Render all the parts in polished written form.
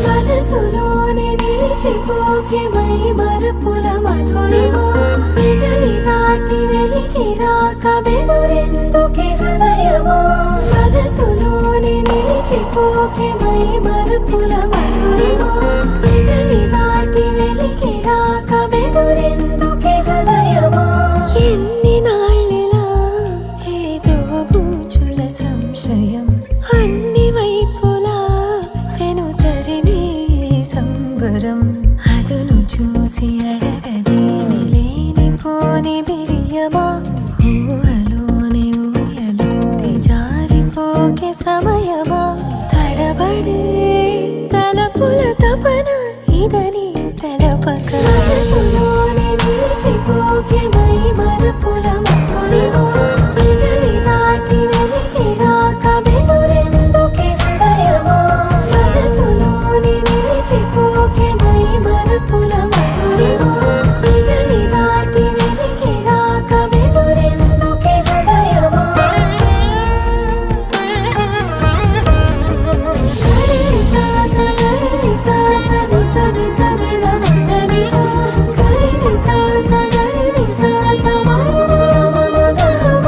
మనసులోనే నిలిచిపోకే మై మరపుల మధురిమా పెదవి దాటి వెలికి రాక బెదురెందుకే హృదయమా మనసులోనే నిలిచిపోకే మై మరపుల మధురిమా పెదవి దాటి వెలికి రాక బెదురెందుకే హృదయమా ఎన్ని నాళ్ళిలా ఏదో బూచుల సంశయం అన్ని వైపులా వెనుతరినే సంబరం అదును చూసి అడగదేమి లేనిపోని బిడియమా ఊహలోని ఊయలోకి జారిపోకే సమయమా తడబడే తలపుల తపన ఇదని తెలపక మనసులోనే నిలిచిపోకే మై మరపుల మధురిమా పెదవి దాటి వెలికి రాక బెదురెందుకే హృదయమా మనసులోనే నిలిచిపోకే మై మరపుల మధురిమా పెదవి దాటి వెలికి రాక బెదురెందుకే హృదయమా గరి సాస గరి సాస నిసని సరిల మందని సా గరి సాస గరి సాస మమ గమ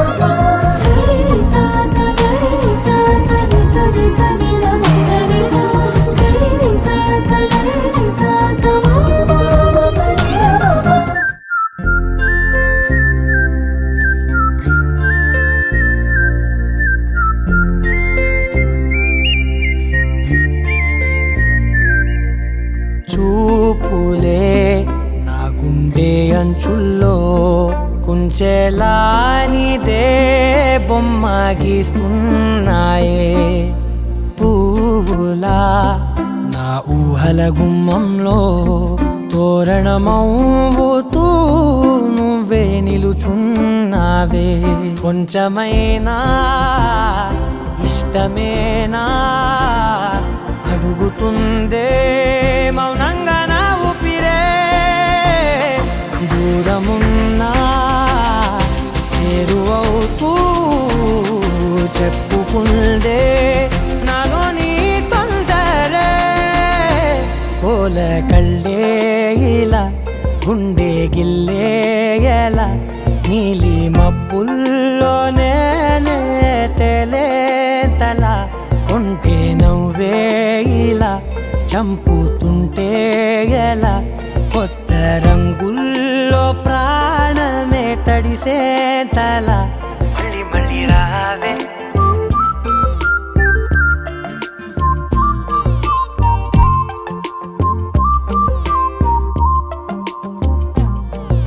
గరి సాస నిసని సరిల మందని సా గరి సాస మమ గరి రమ చూపులే నా గుండె అంచుల్లో కుంచెలానిదే బొమ్మ గీస్తున్నాయే పువ్వులా నా ఊహల గుమ్మంలో తోరణమవుతూ నువ్వే నిలుచున్నావే కొంచెమైనా ఇష్టమేనా అడుగుతుందే మౌనంగా నా ఊపిరే దూరమున్నా చేరువవుతూ చెప్పుకుందే నాలో నీ తొందరే పోల కళ్ళే ఇలా గుండె గిల్లే ఎలా నీలి మబ్బుల్లోనే తేలేతల కొంటే నవ్వే ఇలా చంపుతుంటే ఎలా కొత్త రంగుల్లో ప్రాణమే తడిసే తల మళ్ళీ మళ్ళీ రావే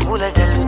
పూల జల్లు